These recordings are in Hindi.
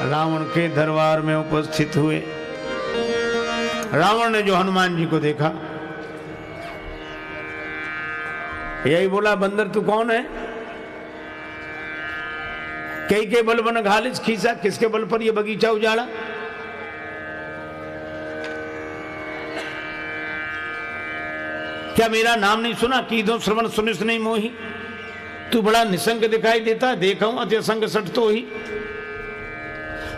रावण के दरबार में उपस्थित हुए। रावण ने जो हनुमान जी को देखा, यही बोला, बंदर तू कौन है? कई के बल बन घालिस खींचा, किसके बल पर यह बगीचा उजाड़ा? क्या मेरा नाम नहीं सुना? कीधो श्रवण सुनिस नहीं मोही। तू बड़ा निसंग दिखाई देता, देखा हूं अति संग सट तो ही।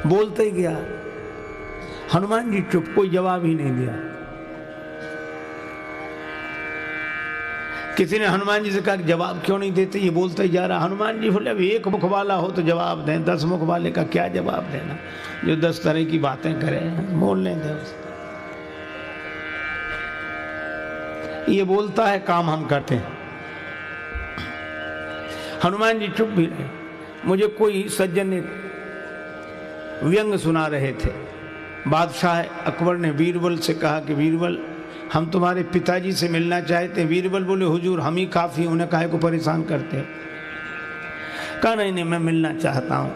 बोलते ही गया। हनुमान जी चुप, कोई जवाब ही नहीं दिया। किसी ने हनुमान जी से कहा जवाब क्यों नहीं देते, ये बोलते ही जा रहा। हनुमान जी बोले, अब एक मुख वाला हो तो जवाब दें, 10 मुख वाले का क्या जवाब देना, जो 10 तरह की बातें करे, बोलने दें उसे। ये बोलता है, काम हम करते हैं। हनुमान जी चुप भी रहे। मुझे कोई सज्जन ने व्यंग सुना रहे थे। बादशाह अकबर ने बीरबल से कहा कि बीरबल, हम तुम्हारे पिताजी से मिलना चाहते हैं। बीरबल बोले, हुजूर हम ही काफी, उन्हें काहे को परेशान करते हो? कहा नहीं नहीं, मैं मिलना चाहता हूं।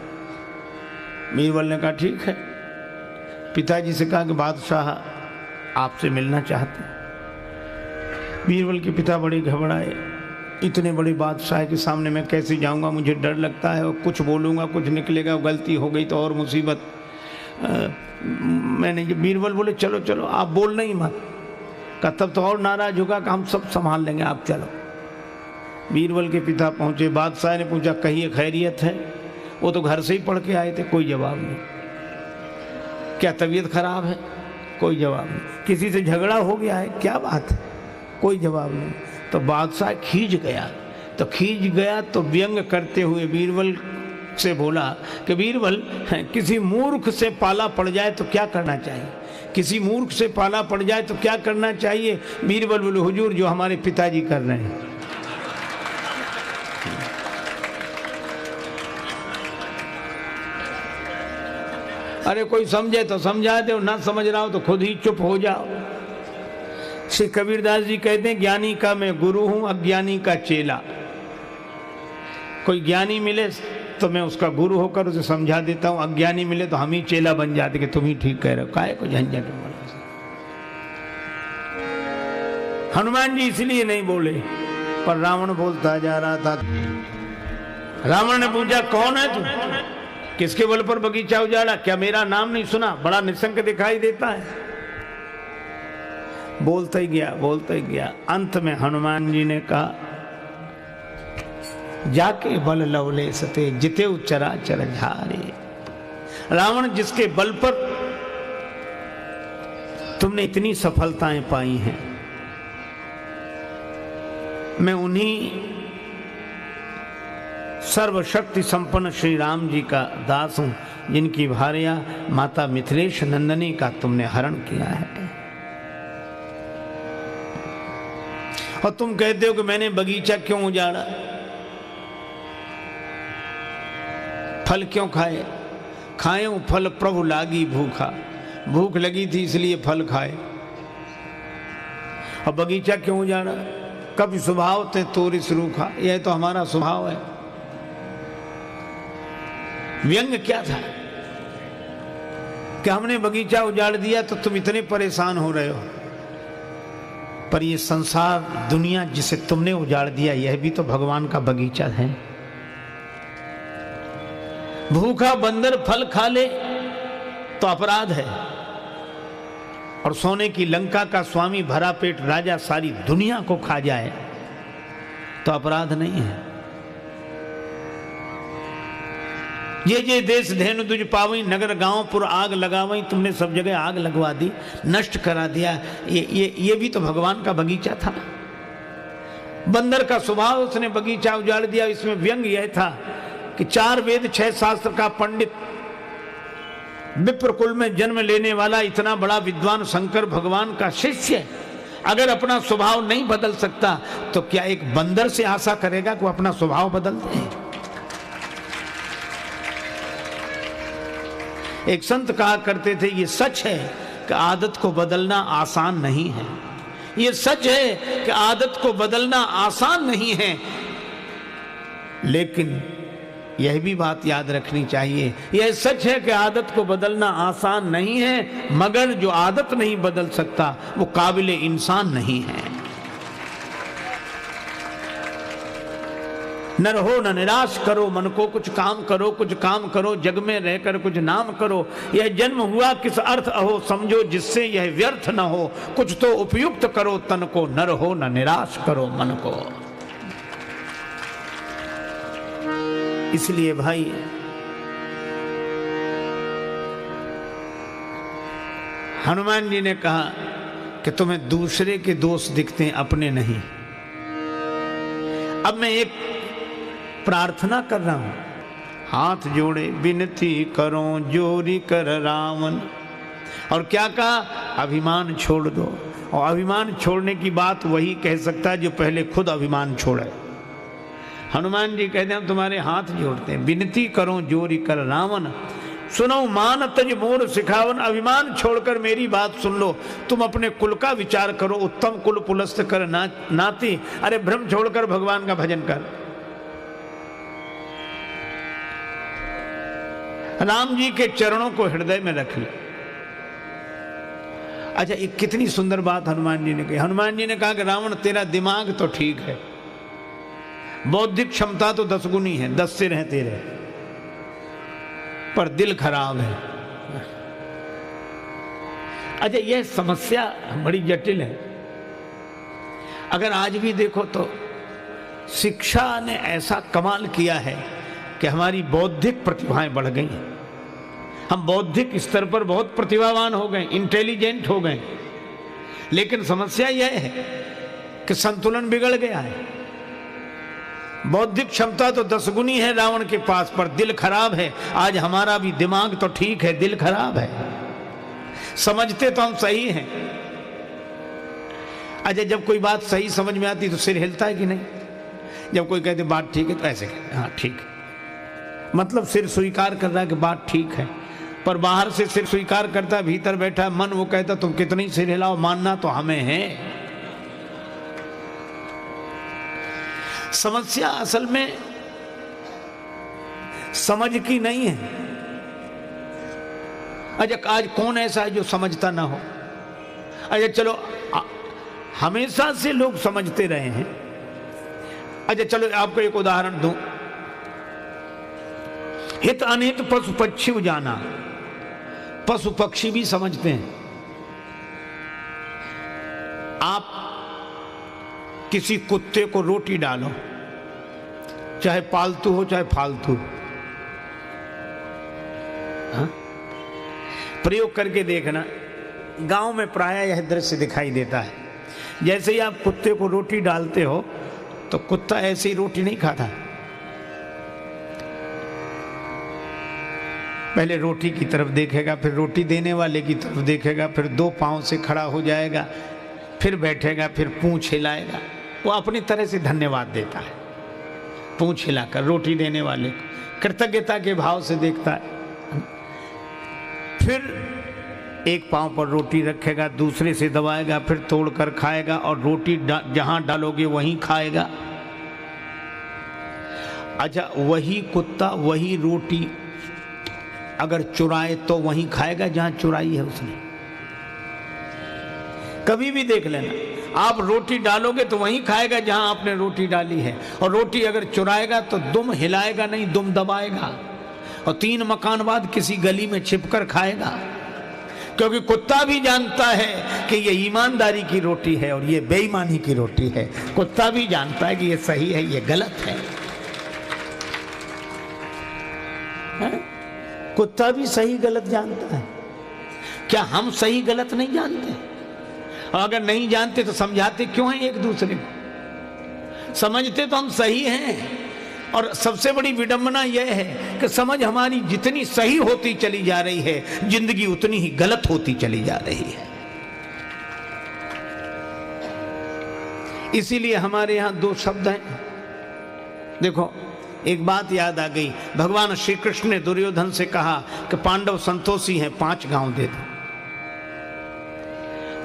बीरबल ने कहा ठीक है। पिताजी से कहा कि बादशाह आपसे मिलना चाहते हैं। बीरबल के पिता बड़े घबराए। इतने बड़े बादशाह के सामने मैं कैसे जाऊंगा, मुझे डर लगता है, और कुछ बोलूंगा कुछ निकलेगा, गलती हो गई तो और मुसीबत। मैंने बीरबल बोले, चलो चलो आप बोलना ही मत। का तब तो और नाराज होगा कि हम सब संभाल लेंगे, आप चलो। बीरबल के पिता पहुंचे। बादशाह ने पूछा, कहिए खैरियत है? वो तो घर से ही पढ़ के आए थे। कोई जवाब नहीं। क्या तबीयत खराब है? कोई जवाब नहीं। किसी से झगड़ा हो गया है? क्या बात है? कोई जवाब नहीं। तो बादशाह खींच गया तो व्यंग करते हुए बीरबल से बोला कि बीरबल, किसी मूर्ख से पाला पड़ जाए तो क्या करना चाहिए? किसी मूर्ख से पाला पड़ जाए तो क्या करना चाहिए? बीरबल बोले, हुजूर जो हमारे पिताजी कर रहे हैं। अरे कोई समझे तो समझा दो, ना समझ रहा हो तो खुद ही चुप हो जाओ। श्री कबीरदास जी कहते हैं, ज्ञानी का मैं गुरु हूं, अज्ञानी का चेला। कोई ज्ञानी मिले तो मैं उसका गुरु होकर उसे समझा देता हूं, अज्ञानी मिले तो हम ही चेला बन जाते कि तुम ही ठीक कह रहे हो, काहे को झंझट। हनुमान जी इसलिए नहीं बोले, पर रावण बोलता जा रहा था। रावण ने पूछा, कौन है तू? किसके बल पर बगीचा उजाड़ा? क्या मेरा नाम नहीं सुना? बड़ा निसंग दिखाई देता है। बोलते ही गया। अंत में हनुमान जी ने कहा, जाके बल लवले सते जिते चराचर झारे। रावण, जिसके बल पर तुमने इतनी सफलताएं पाई हैं, मैं उन्हीं सर्वशक्ति संपन्न श्री राम जी का दास हूं, जिनकी भार्या माता मिथिलेश नंदनी का तुमने हरण किया है। और तुम कहते हो कि मैंने बगीचा क्यों उजाड़ा, फल क्यों खाए? खाए फल प्रभु लागी भूखा। भूख लगी थी इसलिए फल खाए। और बगीचा क्यों उजाड़ा? कभी स्वभाव ते तोरिस रूखा। यह तो हमारा स्वभाव है। व्यंग क्या था कि हमने बगीचा उजाड़ दिया तो तुम इतने परेशान हो रहे हो, पर ये संसार दुनिया जिसे तुमने उजाड़ दिया, यह भी तो भगवान का बगीचा है। भूखा बंदर फल खा ले तो अपराध है, और सोने की लंका का स्वामी भरा पेट राजा सारी दुनिया को खा जाए तो अपराध नहीं है। ये देश धेनु तुझ पावई, नगर गांव पुर आग लगावई। तुमने सब जगह आग लगवा दी, नष्ट करा दिया। ये भी तो भगवान का बगीचा था। बंदर का स्वभाव, उसने बगीचा उजाड़ दिया। इसमें व्यंग यह था कि 4 वेद 6 शास्त्र का पंडित, विप्र कुल में जन्म लेने वाला इतना बड़ा विद्वान शंकर भगवान का शिष्य, अगर अपना स्वभाव नहीं बदल सकता तो क्या एक बंदर से आशा करेगा कि वो अपना स्वभाव बदल दे? एक संत कहा करते थे, ये सच है कि आदत को बदलना आसान नहीं है। ये सच है कि आदत को बदलना आसान नहीं है, लेकिन यह भी बात याद रखनी चाहिए। यह सच है कि आदत को बदलना आसान नहीं है, मगर जो आदत नहीं बदल सकता वो काबिल इंसान नहीं है। न रहो न निराश करो मन को, कुछ काम करो जग में रहकर कुछ नाम करो। यह जन्म हुआ किस अर्थ अहो, समझो जिससे यह व्यर्थ न हो। कुछ तो उपयुक्त करो तन को, न रहो न निराश करो मन को। इसलिए भाई हनुमान जी ने कहा कि तुम्हें दूसरे के दोष दिखते हैं, अपने नहीं। अब मैं एक प्रार्थना कर रहा हूं, हाथ जोड़े विनती करो जोरी कर रावण। और क्या कहा? अभिमान छोड़ दो। और अभिमान छोड़ने की बात वही कह सकता है जो पहले खुद अभिमान छोड़े। हनुमान जी कहते हैं हम तुम्हारे हाथ जोड़ते हैं, विनती करो जोरी कर रावण। सुनो मान तज मोर सिखावन, अभिमान छोड़कर मेरी बात सुन लो। तुम अपने कुल का विचार करो, उत्तम कुल पुलस्त कर नाती। अरे भ्रम छोड़कर भगवान का भजन कर। राम जी के चरणों को हृदय में रख ले। अच्छा, एक कितनी सुंदर बात हनुमान जी ने कही। हनुमान जी ने कहा कि रावण तेरा दिमाग तो ठीक है, बौद्धिक क्षमता तो 10 गुनी है, 10 सिर हैं तेरे, पर दिल खराब है। अच्छा, यह समस्या बड़ी जटिल है। अगर आज भी देखो तो शिक्षा ने ऐसा कमाल किया है कि हमारी बौद्धिक प्रतिभाएं बढ़ गई हैं। हम बौद्धिक स्तर पर बहुत प्रतिभावान हो गए, इंटेलिजेंट हो गए, लेकिन समस्या यह है कि संतुलन बिगड़ गया है। बौद्धिक क्षमता तो 10 गुनी है रावण के पास, पर दिल खराब है। आज हमारा भी दिमाग तो ठीक है, दिल खराब है। समझते तो हम सही हैं। अच्छा, जब कोई बात सही समझ में आती तो सिर हिलता है कि नहीं? जब कोई कहते बात ठीक है तो ऐसे कहते हाँ ठीक है, मतलब सिर स्वीकार कर रहा है कि बात ठीक है। पर बाहर से सिर स्वीकार करता है, भीतर बैठा है मन वो कहता तुम कितनी सिर हिलाओ, मानना तो हमें है। समस्या असल में समझ की नहीं है। अच्छा, आज कौन ऐसा है जो समझता ना हो? अच्छा चलो, हमेशा से लोग समझते रहे हैं। अच्छा चलो, आपको एक उदाहरण दूं। हित अनित पशु पक्षी जाना, पशु पक्षी भी समझते हैं। आप किसी कुत्ते को रोटी डालो, चाहे पालतू हो चाहे फालतू, प्रयोग करके देखना। गांव में प्रायः यह दृश्य दिखाई देता है। जैसे ही आप कुत्ते को रोटी डालते हो तो कुत्ता ऐसे ही रोटी नहीं खाता, पहले रोटी की तरफ देखेगा, फिर रोटी देने वाले की तरफ देखेगा, फिर 2 पांव से खड़ा हो जाएगा, फिर बैठेगा, फिर पूंछ हिलाएगा। वो अपनी तरह से धन्यवाद देता है, पूंछ हिलाकर रोटी देने वाले को कृतज्ञता के भाव से देखता है। फिर एक पांव पर रोटी रखेगा, दूसरे से दबाएगा, फिर तोड़कर खाएगा, और रोटी जहां डालोगे वहीं खाएगा। अच्छा, वही कुत्ता वही रोटी अगर चुराए तो वहीं खाएगा जहां चुराई है उसने। कभी भी देख लेना, आप रोटी डालोगे तो वहीं खाएगा जहां आपने रोटी डाली है, और रोटी अगर चुराएगा तो दुम हिलाएगा नहीं, दुम दबाएगा, और 3 मकान बाद किसी गली में छिपकर खाएगा। क्योंकि कुत्ता भी जानता है कि ये ईमानदारी की रोटी है और ये बेईमानी की रोटी है। कुत्ता भी जानता है कि ये सही है, ये गलत है। कुत्ता भी सही गलत जानता है। क्या हम सही गलत नहीं जानते? और अगर नहीं जानते तो समझाते क्यों हैं एक दूसरे को? समझते तो हम सही हैं। और सबसे बड़ी विडंबना यह है कि समझ हमारी जितनी सही होती चली जा रही है, जिंदगी उतनी ही गलत होती चली जा रही है। इसीलिए हमारे यहां 2 शब्द हैं। देखो, एक बात याद आ गई। भगवान श्री कृष्ण ने दुर्योधन से कहा कि पांडव संतोषी हैं, 5 गांव दे दो।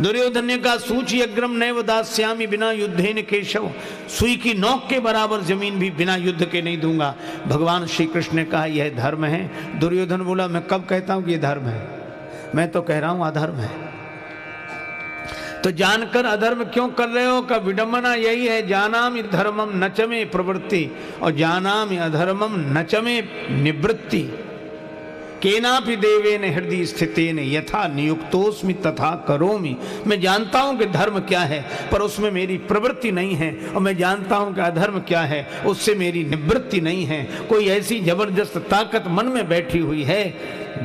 दुर्योधन ने कहा सूची अग्रम नैव दास्यामि बिना युद्धेन केशव, सुई की नोक के बराबर जमीन भी बिना युद्ध के नहीं दूंगा। भगवान श्री कृष्ण ने कहा यह धर्म है। दुर्योधन बोला मैं कब कहता हूं कि यह धर्म है, मैं तो कह रहा हूं अधर्म है। तो जानकर अधर्म क्यों कर रहे हो? का विडंबना यही है, जानामि धर्मम न च मे प्रवृत्ति और जानामि अधर्मम न च मे निवृत्ति। केनापि देवेन हृदय स्थितेन यथा नियुक्तोस्मि तथा करोमि। मैं जानता हूं कि धर्म क्या है पर उसमें मेरी प्रवृत्ति नहीं है, और मैं जानता हूं कि अधर्म क्या है उससे मेरी निवृत्ति नहीं है। कोई ऐसी जबरदस्त ताकत मन में बैठी हुई है,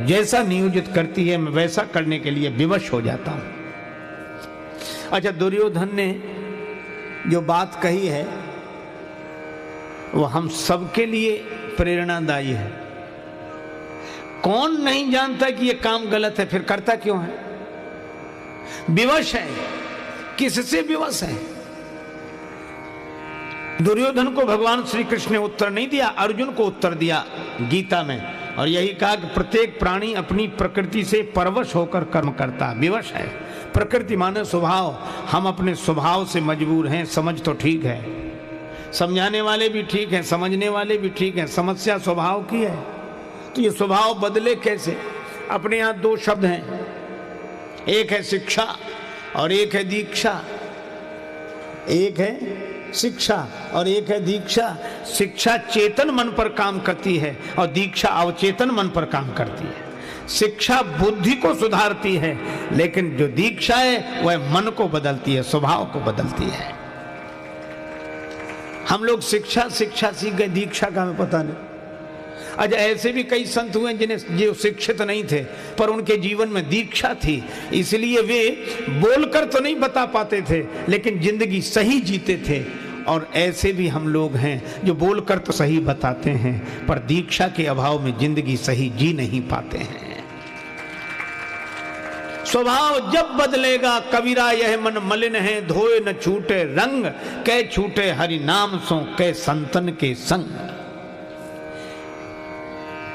जैसा नियोजित करती है मैं वैसा करने के लिए विवश हो जाता हूं। अच्छा, दुर्योधन ने जो बात कही है वो हम सबके लिए प्रेरणादायी है। कौन नहीं जानता कि ये काम गलत है, फिर करता क्यों है? विवश है, किससे विवश है? दुर्योधन को भगवान श्री कृष्ण ने उत्तर नहीं दिया, अर्जुन को उत्तर दिया गीता में, और यही कहा कि प्रत्येक प्राणी अपनी प्रकृति से परवश होकर कर्म करता, विवश है। प्रकृति माने स्वभाव, हम अपने स्वभाव से मजबूर हैं। समझ तो ठीक है, समझाने वाले भी ठीक हैं, समझने वाले भी ठीक हैं, समस्या स्वभाव की है। तो ये स्वभाव बदले कैसे? अपने यहां दो शब्द हैं, एक है शिक्षा और एक है दीक्षा। एक है शिक्षा और एक है दीक्षा। शिक्षा चेतन मन पर काम करती है और दीक्षा अवचेतन मन पर काम करती है। शिक्षा बुद्धि को सुधारती है, लेकिन जो दीक्षा है वह मन को बदलती है, स्वभाव को बदलती है। हम लोग शिक्षा सीख गए, दीक्षा का हमें पता नहीं। अच्छा, ऐसे भी कई संत हुए जिन्हें जो शिक्षित नहीं थे पर उनके जीवन में दीक्षा थी, इसलिए वे बोलकर तो नहीं बता पाते थे लेकिन जिंदगी सही जीते थे। और ऐसे भी हम लोग हैं जो बोलकर तो सही बताते हैं पर दीक्षा के अभाव में जिंदगी सही जी नहीं पाते हैं। स्वभाव जब बदलेगा कबीरा यह मन मलिन है, धोए न छूटे रंग, कै छूटे हरि नाम सो कै संतन के संग।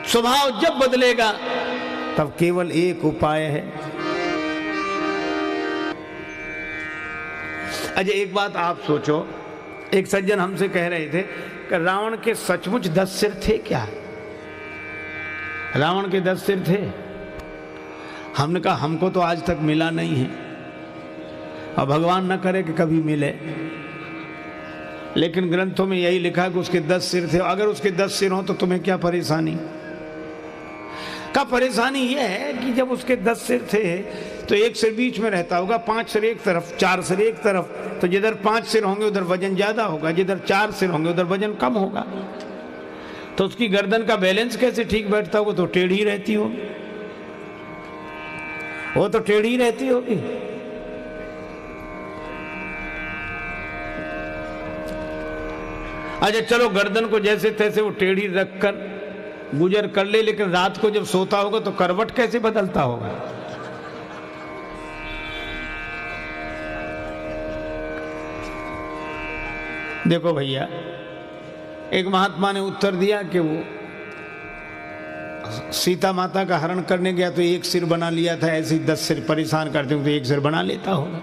स्वभाव जब बदलेगा तब केवल एक उपाय है। अच्छा, एक बात आप सोचो, एक सज्जन हमसे कह रहे थे कि रावण के सचमुच 10 सिर थे क्या? रावण के 10 सिर थे? हमने कहा हमको तो आज तक मिला नहीं है और भगवान न करे कि कभी मिले, लेकिन ग्रंथों में यही लिखा कि उसके 10 सिर थे। अगर उसके 10 सिर हों तो तुम्हें क्या परेशानी? का परेशानी यह है कि जब उसके 10 सिर थे तो एक सिर बीच में रहता होगा, 5 सिर एक तरफ, 4 सिर एक तरफ, तो जिधर 5 सिर होंगे उधर वजन ज्यादा होगा, जिधर 4 सिर होंगे उधर वजन कम होगा। तो उसकी गर्दन का बैलेंस कैसे ठीक बैठता होगा? तो टेढ़ी रहती होगी, वो तो टेढ़ी रहती होगी। अच्छा चलो, गर्दन को जैसे तैसे वो टेढ़ी रखकर गुजर कर ले, लेकिन रात को जब सोता होगा तो करवट कैसे बदलता होगा? देखो भैया, एक महात्मा ने उत्तर दिया कि वो सीता माता का हरण करने गया तो एक सिर बना लिया था, ऐसे 10 सिर परेशान करते हो तो एक सिर बना लेता होगा।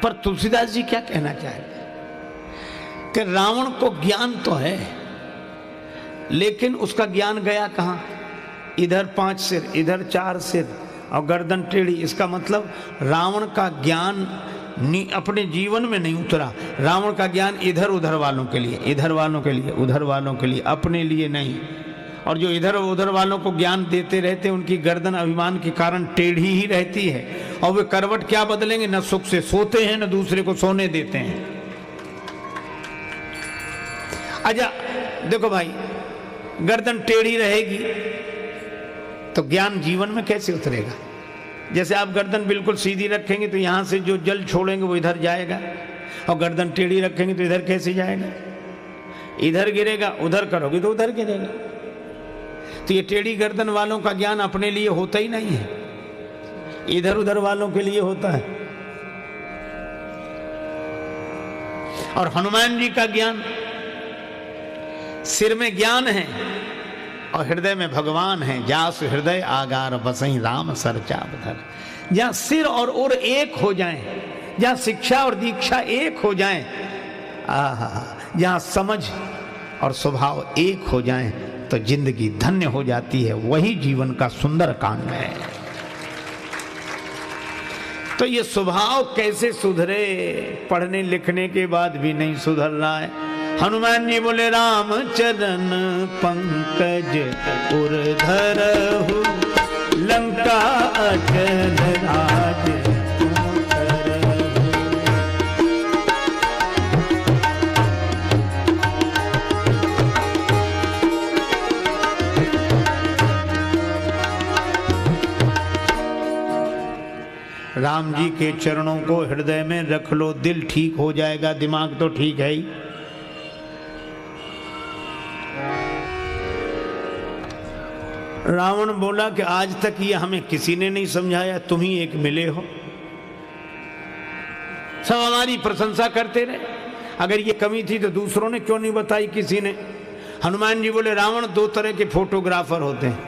पर तुलसीदास जी क्या कहना चाहते कि रावण को ज्ञान तो है लेकिन उसका ज्ञान गया कहां? इधर 5 सिर, इधर 4 सिर और गर्दन टेढ़ी। इसका मतलब रावण का ज्ञान अपने जीवन में नहीं उतरा। रावण का ज्ञान इधर उधर वालों के लिए, इधर वालों के लिए, उधर वालों के लिए, अपने लिए नहीं। और जो इधर उधर वालों को ज्ञान देते रहते उनकी गर्दन अभिमान के कारण टेढ़ी ही रहती है और वे करवट क्या बदलेंगे? न सुख से सोते हैं न दूसरे को सोने देते हैं। अच्छा देखो भाई, गर्दन टेढ़ी रहेगी तो ज्ञान जीवन में कैसे उतरेगा? जैसे आप गर्दन बिल्कुल सीधी रखेंगे तो यहां से जो जल छोड़ेंगे वो इधर जाएगा, और गर्दन टेढ़ी रखेंगे तो इधर कैसे जाएगा? इधर गिरेगा, उधर करोगे तो उधर गिरेगा। तो ये टेढ़ी गर्दन वालों का ज्ञान अपने लिए होता ही नहीं है, इधर उधर वालों के लिए होता है। और हनुमान जी का ज्ञान, सिर में ज्ञान है और हृदय में भगवान है। जास हृदय आगार बसई राम सरचाप धर। जहाँ सिर और उर एक हो जाएं, जहाँ शिक्षा और दीक्षा एक हो जाएं, जहाँ समझ और स्वभाव एक हो जाएं, तो जिंदगी धन्य हो जाती है। वही जीवन का सुंदर कांड है। तो ये स्वभाव कैसे सुधरे? पढ़ने लिखने के बाद भी नहीं सुधर रहा है। हनुमान जी बोले राम चरण पंकज उर्धरहु लंका अचल राज तुम करहु। राम जी के चरणों को हृदय में रख लो, दिल ठीक हो जाएगा, दिमाग तो ठीक है ही। रावण बोला कि आज तक ये हमें किसी ने नहीं समझाया, तुम ही एक मिले हो, सब हमारी प्रशंसा करते रहे। अगर ये कमी थी तो दूसरों ने क्यों नहीं बताई किसी ने? हनुमान जी बोले रावण दो तरह के फोटोग्राफर होते हैं,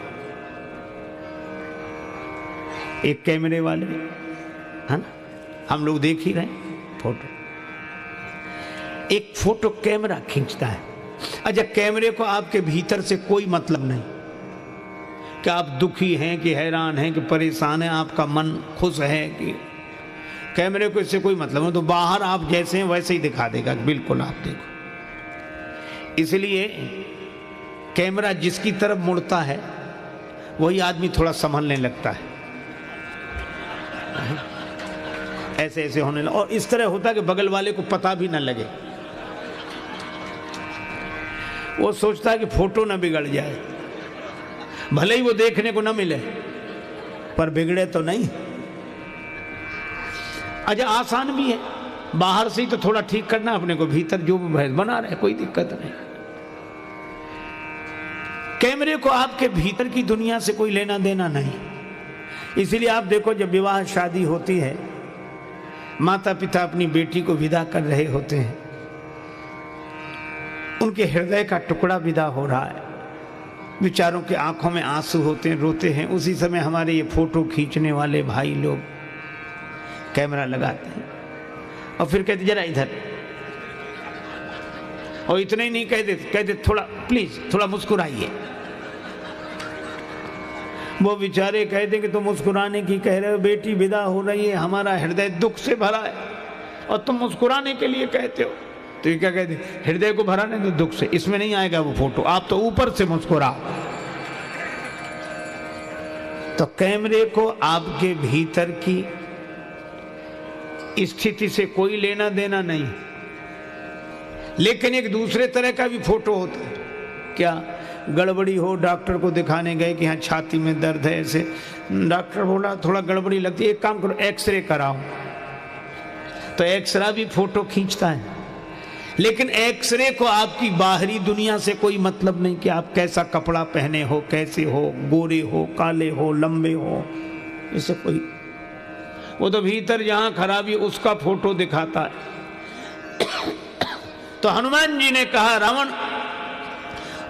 एक कैमरे वाले, है ना, हम लोग देख ही रहे फोटो, एक फोटो कैमरा खींचता है। अच्छा, कैमरे को आपके भीतर से कोई मतलब नहीं कि आप दुखी हैं कि हैरान हैं कि परेशान हैं, आपका मन खुश है कि, कैमरे को इससे कोई मतलब नहीं। तो बाहर आप जैसे हैं वैसे ही दिखा देगा, बिल्कुल आप देखो। इसलिए कैमरा जिसकी तरफ मुड़ता है वही आदमी थोड़ा संभलने लगता है, ऐसे ऐसे होने लगा। और इस तरह होता है कि बगल वाले को पता भी ना लगे, वो सोचता है कि फोटो ना बिगड़ जाए, भले ही वो देखने को ना मिले पर बिगड़े तो नहीं। अच्छा, आसान भी है, बाहर से ही तो थोड़ा ठीक करना अपने को, भीतर जो भैंस बना रहे कोई दिक्कत नहीं। कैमरे को आपके भीतर की दुनिया से कोई लेना देना नहीं। इसीलिए आप देखो, जब विवाह शादी होती है, माता पिता अपनी बेटी को विदा कर रहे होते हैं, उनके हृदय का टुकड़ा विदा हो रहा है, बेचारों के आंखों में आंसू होते हैं, रोते हैं। उसी समय हमारे ये फोटो खींचने वाले भाई लोग कैमरा लगाते हैं और फिर कहते जरा इधर, और इतना ही नहीं कहते थोड़ा प्लीज थोड़ा मुस्कुराइए। वो बेचारे कहते कि तुम मुस्कुराने की कह रहे हो, बेटी विदा हो रही है, हमारा हृदय दुख से भरा है और तुम मुस्कुराने के लिए कहते हो। तो ये क्या कहते, हृदय को भरा नहीं तो दुख से, इसमें नहीं आएगा वो फोटो, आप तो ऊपर से मुस्कुराओ। तो कैमरे को आपके भीतर की स्थिति से कोई लेना देना नहीं, लेकिन एक दूसरे तरह का भी फोटो होता है। क्या गड़बड़ी हो, डॉक्टर को दिखाने गए कि हाँ छाती में दर्द है, ऐसे डॉक्टर बोला थोड़ा गड़बड़ी लगती है, एक काम करो एक्सरे कराओ, तो एक्सरा भी फोटो खींचता है। लेकिन एक्सरे को आपकी बाहरी दुनिया से कोई मतलब नहीं कि आप कैसा कपड़ा पहने हो, कैसे हो, गोरे हो, काले हो, लंबे हो, इससे कोई, वो तो भीतर जहां खराबी उसका फोटो दिखाता है। तो हनुमान जी ने कहा रावण,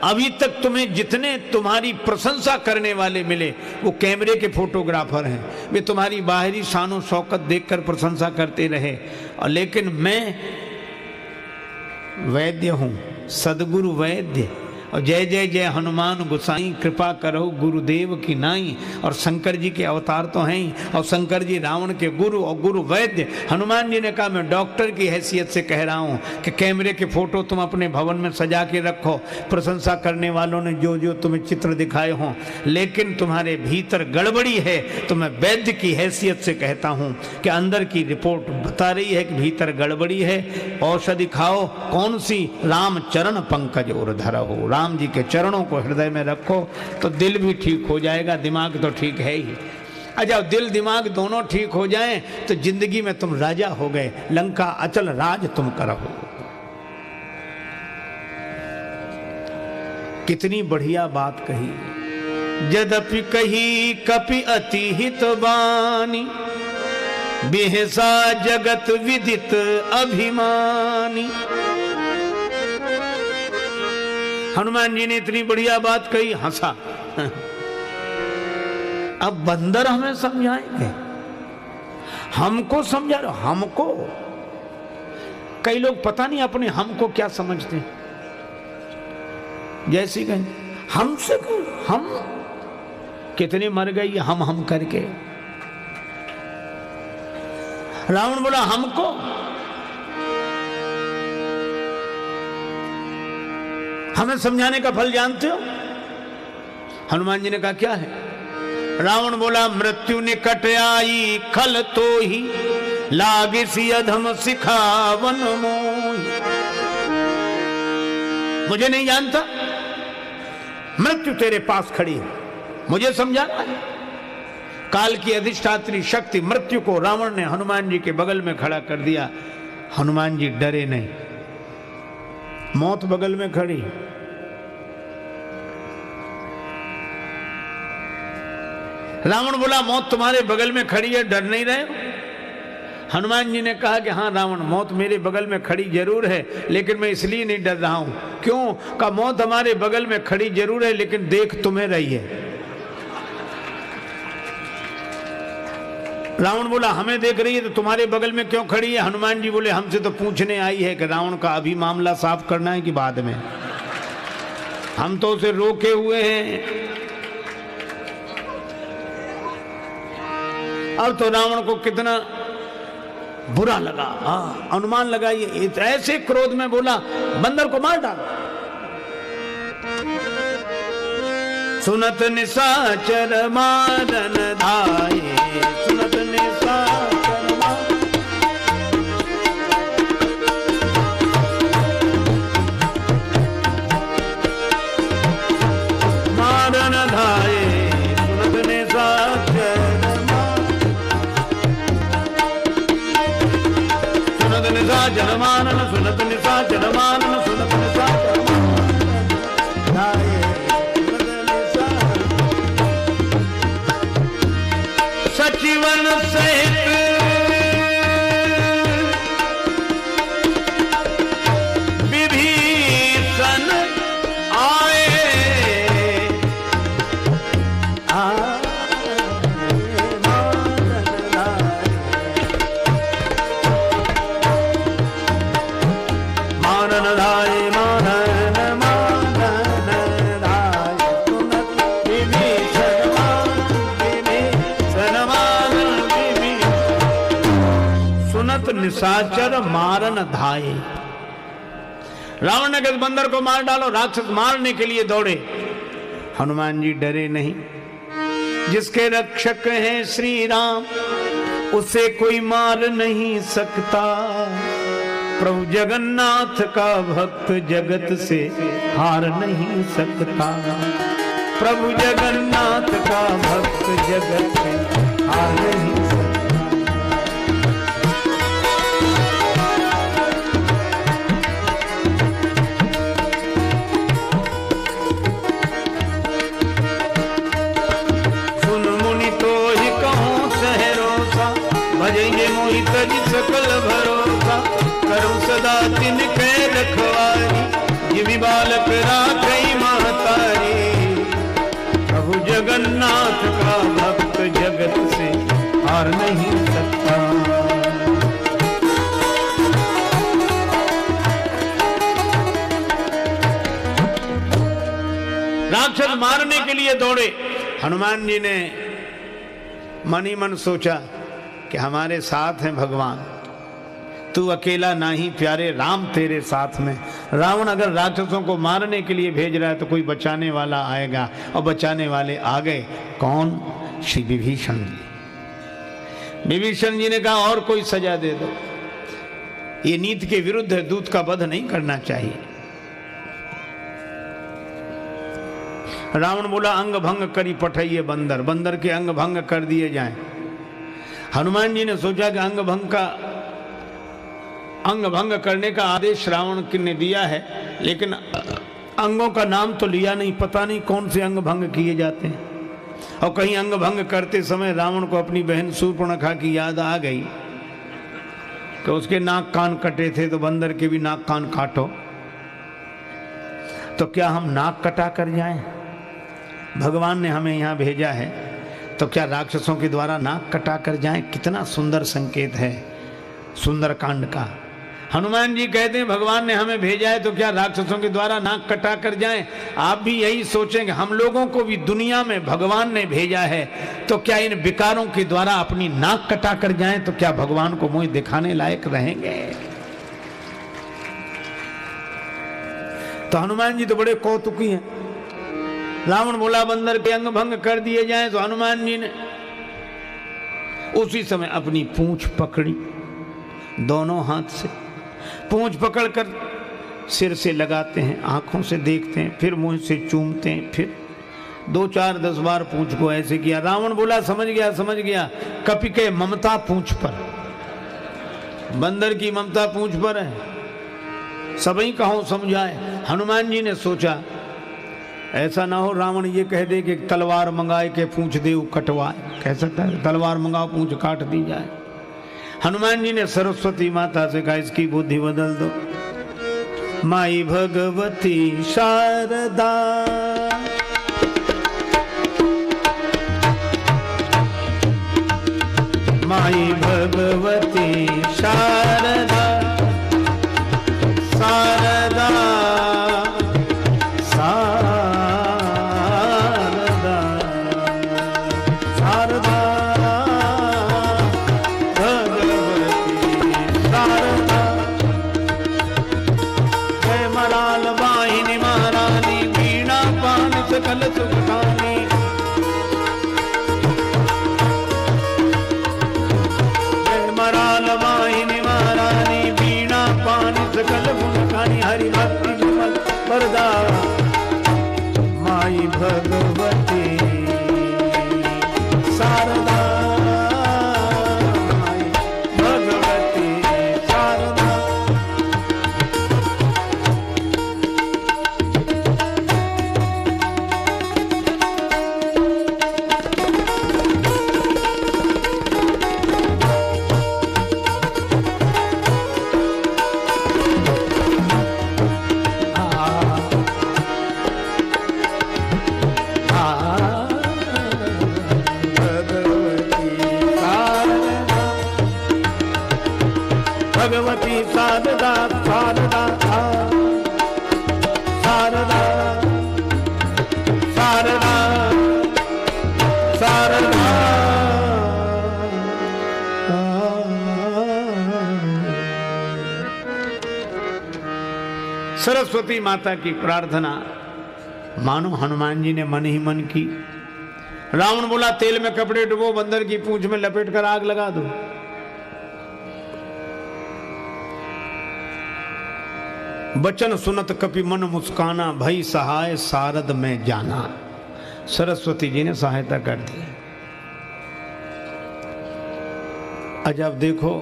अभी तक तुम्हें जितने तुम्हारी प्रशंसा करने वाले मिले वो कैमरे के फोटोग्राफर हैं, वे तुम्हारी बाहरी शान शौकत देखकर प्रशंसा करते रहे, और लेकिन मैं वैद्य हूँ, सदगुरु वैद्य, और जय जय जय हनुमान गोसाई, कृपा करो गुरुदेव की नाई। और शंकर जी के अवतार तो हैं ही, और शंकर जी रावण के गुरु और गुरु वैद्य। हनुमान जी ने कहा मैं डॉक्टर की हैसियत से कह रहा हूँ कि कैमरे के फोटो तुम अपने भवन में सजा के रखो, प्रशंसा करने वालों ने जो जो तुम्हें चित्र दिखाए हों, लेकिन तुम्हारे भीतर गड़बड़ी है। तो मैं वैद्य की हैसियत से कहता हूँ कि अंदर की रिपोर्ट बता रही है कि भीतर गड़बड़ी है, औषधि खाओ। कौन सी? राम चरण पंकज उर्धरहु, राम जी के चरणों को हृदय में रखो तो दिल भी ठीक हो जाएगा, दिमाग तो ठीक है ही। अच्छा, दिल दिमाग दोनों ठीक हो जाएं तो जिंदगी में तुम राजा हो गए, लंका अचल राज तुम करहो। कितनी बढ़िया बात कही। यद्यपि कही कपि अति हित बानी, बिहसा जगत विदित अभिमानी। हनुमान जी ने इतनी बढ़िया बात कही, हंसा। अब बंदर हमें समझाएंगे, हमको समझा रहे, हमको। कई लोग पता नहीं अपने हमको क्या समझते हैं। जैसी कहें हमसे क्यों, हम कितने मर गए हम करके। रावण बोला हमको, हमें समझाने का फल जानते हो? हनुमान जी ने कहा क्या है? रावण बोला मृत्यु निकट आई खल तो ही लागे सी अधम सिखावन मोही। मुझे नहीं जानता, मृत्यु तेरे पास खड़ी है, मुझे समझाना है। काल की अधिष्ठात्री शक्ति मृत्यु को रावण ने हनुमान जी के बगल में खड़ा कर दिया। हनुमान जी डरे नहीं, मौत बगल में खड़ी। रावण बोला मौत तुम्हारे बगल में खड़ी है, डर नहीं रहे हो? हनुमान जी ने कहा कि हाँ रावण, मौत मेरे बगल में खड़ी जरूर है, लेकिन मैं इसलिए नहीं डर रहा हूं। क्यों? का मौत हमारे बगल में खड़ी जरूर है, लेकिन देख तुम्हें रही है। रावण बोला हमें देख रही है तो तुम्हारे बगल में क्यों खड़ी है? हनुमान जी बोले हमसे तो पूछने आई है कि रावण का अभी मामला साफ करना है कि बाद में? हम तो उसे रोके हुए हैं। अब तो रावण को कितना बुरा लगा, अनुमान लगाइए, ऐसे क्रोध में बोला बंदर को मार डालो। सुनत निशाचर मारन धाये, सुनत निशाचर मारन धाये, सुनत निशाचर जनमानन, सुनत निशाचर मानन, सुनत निशाचर सचिवन सहित विभीषण आए, निशाचर मारन धाये। रावण ने कहा बंदर को मार डालो, राक्षस मारने के लिए दौड़े। हनुमान जी डरे नहीं। जिसके रक्षक हैं श्री राम, उसे कोई मार नहीं सकता। प्रभु जगन्नाथ का भक्त जगत से हार नहीं सकता। प्रभु जगन्नाथ का भक्त जगत से हार नहीं सकता। सकल भरोसा करूं सदा तिनके रखवारी, जिमि बालक राखई महतारी। प्रभु जगन्नाथ का भक्त जगत से हार नहीं सकता। राक्षस मारने के लिए दौड़े। हनुमान जी ने मन ही मन सोचा कि हमारे साथ हैं भगवान, तू अकेला नहीं प्यारे, राम तेरे साथ में। रावण अगर राक्षसों को मारने के लिए भेज रहा है तो कोई बचाने वाला आएगा, और बचाने वाले आ गए। कौन? श्री विभीषण जी। विभीषण जी ने कहा और कोई सजा दे दो, ये नीति के विरुद्ध है, दूत का वध नहीं करना चाहिए। रावण बोला अंग भंग करी पठाइए बंदर, बंदर के अंग भंग कर दिए जाएं। हनुमान जी ने सोचा कि अंग भंग करने का आदेश रावण ने दिया है, लेकिन अंगों का नाम तो लिया नहीं, पता नहीं कौन से अंग भंग किए जाते हैं। और कहीं अंग भंग करते समय रावण को अपनी बहन शूर्पणखा की याद आ गई कि उसके नाक कान कटे थे, तो बंदर के भी नाक कान काटो। तो क्या हम नाक कटा कर जाएं? भगवान ने हमें यहाँ भेजा है तो क्या राक्षसों के द्वारा नाक कटा कर जाएं? कितना सुंदर संकेत है सुंदरकांड का। हनुमान जी कहते हैं भगवान ने हमें भेजा है तो क्या राक्षसों के द्वारा नाक कटा कर जाएं? आप भी यही सोचेंगे, हम लोगों को भी दुनिया में भगवान ने भेजा है तो क्या इन विकारों के द्वारा अपनी नाक कटा कर जाएं तो क्या भगवान को मुंह दिखाने लायक रहेंगे? तो हनुमान जी तो बड़े कौतुकी हैं। रावण बोला बंदर के अंग भंग कर दिए जाएं, तो हनुमान जी ने उसी समय अपनी पूंछ पकड़ी, दोनों हाथ से पूंछ पकड़कर सिर से लगाते हैं, आंखों से देखते हैं, फिर मुंह से चूमते हैं, फिर 2 4 10 बार पूंछ को ऐसे किया। रावण बोला समझ गया, कपि के ममता पूंछ पर, बंदर की ममता पूंछ पर है, सबई कहो समझाए। हनुमान जी ने सोचा ऐसा ना हो रावण ये कह दे कि तलवार मंगाए के पूंछ दे कटवाए, कह सकता है तलवार मंगाओ पूंछ काट दी जाए। हनुमान जी ने सरस्वती माता से कहा इसकी बुद्धि बदल दो। माई भगवती शारदा माई भगवती शारदा शारदा सकल सुखानी जय मराल वाहिनी महारानी बीणा पानी सकल गुणगानी हरि भक्ति विमल वरदा माई भगवती शारदा माई भगवती शारदा। भगवती शारदा शारदा शारदा शारदा शारदा। सरस्वती माता की प्रार्थना मानो हनुमान जी ने मन ही मन की। रावण बोला तेल में कपड़े डुबो, बंदर की पूंछ में लपेट कर आग लगा दो। बचन सुनत कपि मन मुस्काना, भई सहाय सारद में जाना। सरस्वती जी ने सहायता कर दी। आज आप देखो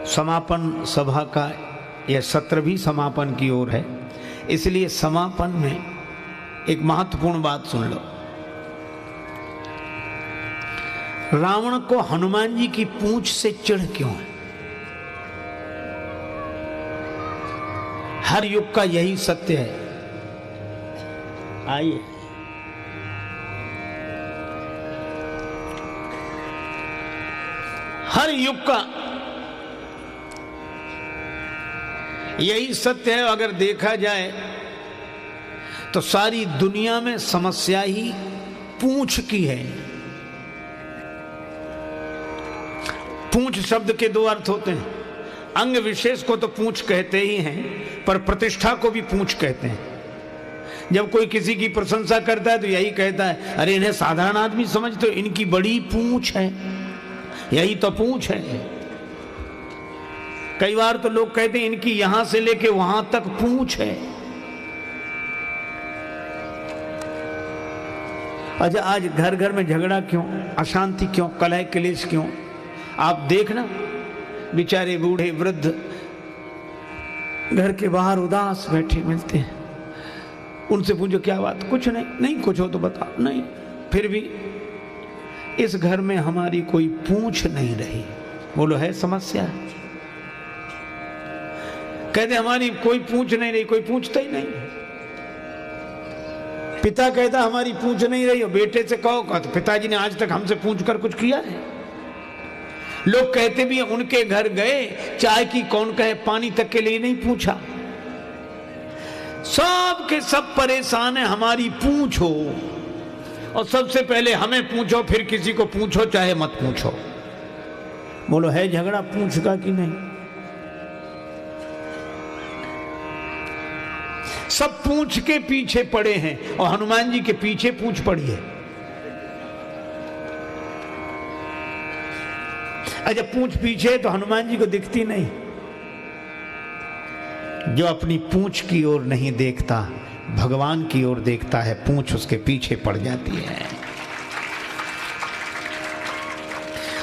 समापन सभा का यह सत्र भी समापन की ओर है, इसलिए समापन में एक महत्वपूर्ण बात सुन लो। रावण को हनुमान जी की पूंछ से चिढ़ क्यों है? हर युग का यही सत्य है। आइए हर युग का यही सत्य है। अगर देखा जाए तो सारी दुनिया में समस्या ही पूंछ की है। पूंछ शब्द के 2 अर्थ होते हैं। अंग विशेष को तो पूंछ कहते ही हैं, पर प्रतिष्ठा को भी पूंछ कहते हैं। जब कोई किसी की प्रशंसा करता है तो यही कहता है अरे इन्हें साधारण आदमी समझते हो, इनकी बड़ी पूंछ है। यही तो पूंछ है। कई बार तो लोग कहते हैं इनकी यहां से लेके वहां तक पूंछ है। अच्छा, आज घर घर में झगड़ा क्यों, अशांति क्यों, कलह क्लेश क्यों? आप देखना बेचारे बूढ़े वृद्ध घर के बाहर उदास बैठे मिलते हैं। उनसे पूछो क्या बात? कुछ नहीं। नहीं कुछ हो तो बता। नहीं। फिर भी इस घर में हमारी कोई पूंछ नहीं रही। बोलो है समस्या? कहते हमारी कोई पूछ नहीं रही, कोई पूछता ही नहीं। पिता कहता हमारी पूछ नहीं रही, और बेटे से कहो तो पिताजी ने आज तक हमसे पूछ कर कुछ किया है? लोग कहते भी उनके घर गए, चाय की कौन कहे, पानी तक के लिए नहीं पूछा। सब के सब परेशान है हमारी पूछ हो, और सबसे पहले हमें पूछो, फिर किसी को पूछो, चाहे मत पूछो। बोलो है झगड़ा पूछ का कि नहीं? सब पूछ के पीछे पड़े हैं, और हनुमान जी के पीछे पूछ पड़ी है। अच्छा, पूछ पीछे है तो हनुमान जी को दिखती नहीं। जो अपनी पूछ की ओर नहीं देखता, भगवान की ओर देखता है, पूछ उसके पीछे पड़ जाती है।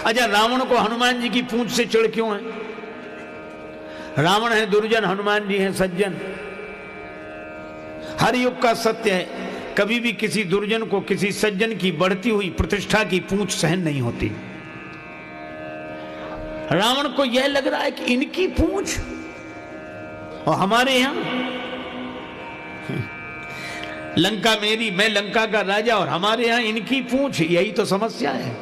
अच्छा, रावण को हनुमान जी की पूछ से चिढ़ क्यों है? रावण है दुर्जन, हनुमान जी हैं सज्जन। हर युग का सत्य है, कभी भी किसी दुर्जन को किसी सज्जन की बढ़ती हुई प्रतिष्ठा की पूछ सहन नहीं होती। रावण को यह लग रहा है कि इनकी पूछ, और हमारे यहां लंका मेरी, मैं लंका का राजा, और हमारे यहां इनकी पूछ। यही तो समस्या है,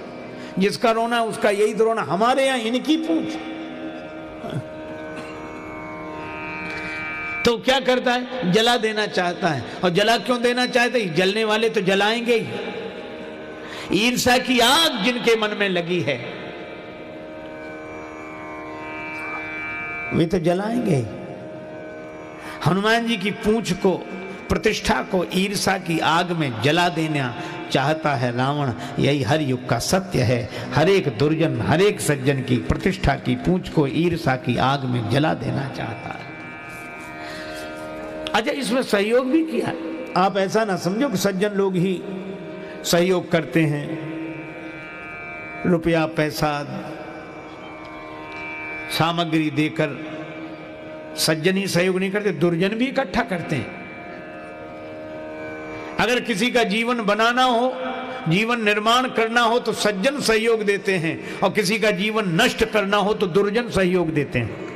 जिसका रोना उसका यही तो रोना, हमारे यहां इनकी पूछ। तो क्या करता है? जला देना चाहता है। और जला क्यों देना चाहता है? जलने वाले तो जलाएंगे ही। ईर्ष्या की आग जिनके मन में लगी है वे तो जलाएंगे ही। हनुमान जी की पूंछ को, प्रतिष्ठा को ईर्ष्या की आग में जला देना चाहता है रावण। यही हर युग का सत्य है। हर एक दुर्जन, हर एक सज्जन की प्रतिष्ठा की पूंछ को ईर्ष्या की आग में जला देना चाहता है। अच्छा, इसमें सहयोग भी किया। आप ऐसा ना समझो कि सज्जन लोग ही सहयोग करते हैं, रुपया पैसा सामग्री देकर सज्जन ही सहयोग नहीं करते, दुर्जन भी इकट्ठा करते हैं। अगर किसी का जीवन बनाना हो, जीवन निर्माण करना हो तो सज्जन सहयोग देते हैं, और किसी का जीवन नष्ट करना हो तो दुर्जन सहयोग देते हैं।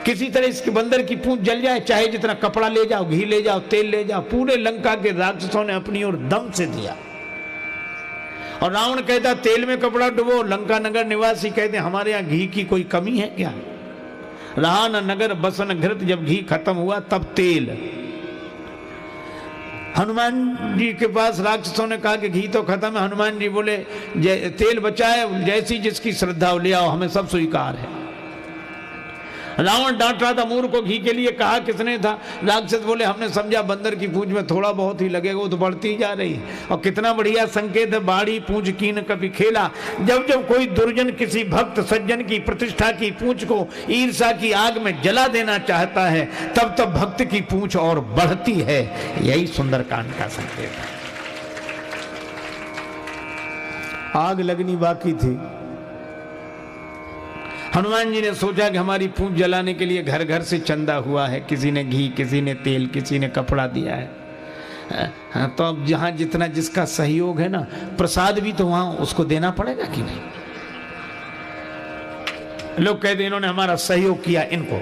किसी तरह इसके बंदर की पूंछ जल जाए, चाहे जितना कपड़ा ले जाओ, घी ले जाओ, तेल ले जाओ, पूरे लंका के राक्षसों ने अपनी ओर दम से दिया। और रावण कहता तेल में कपड़ा डुबो, लंका नगर निवासी कहते हमारे यहाँ घी की कोई कमी है क्या? रहा न नगर बस न घृत, जब घी खत्म हुआ तब तेल। हनुमान जी के पास राक्षसों ने कहा कि घी तो खत्म है। हनुमान जी बोले तेल बचा है, जैसी जिसकी श्रद्धा ले आओ, हमें सब स्वीकार है। रावण डांट रहा था, मूर्ख को घी के लिए कहा किसने था? राक्षस बोले हमने समझा बंदर की पूंछ में थोड़ा बहुत ही लगेगा, वो तो बढ़ती जा रही है। और कितना बढ़िया संकेत है, बाड़ी पूंछ की न कभी खेला। जब जब कोई दुर्जन किसी भक्त सज्जन की प्रतिष्ठा की पूंछ को ईर्ष्या की आग में जला देना चाहता है, तब तब भक्त की पूंछ और बढ़ती है। यही सुंदरकांड का संकेत है। आग लगनी बाकी थी। हनुमान जी ने सोचा कि हमारी पूंछ जलाने के लिए घर घर से चंदा हुआ है, किसी ने घी, किसी ने तेल, किसी ने कपड़ा दिया है। तो अब जहां जितना जिसका सहयोग है ना, प्रसाद भी तो वहां उसको देना पड़ेगा कि नहीं? लोग कहते इन्होंने हमारा सहयोग किया, इनको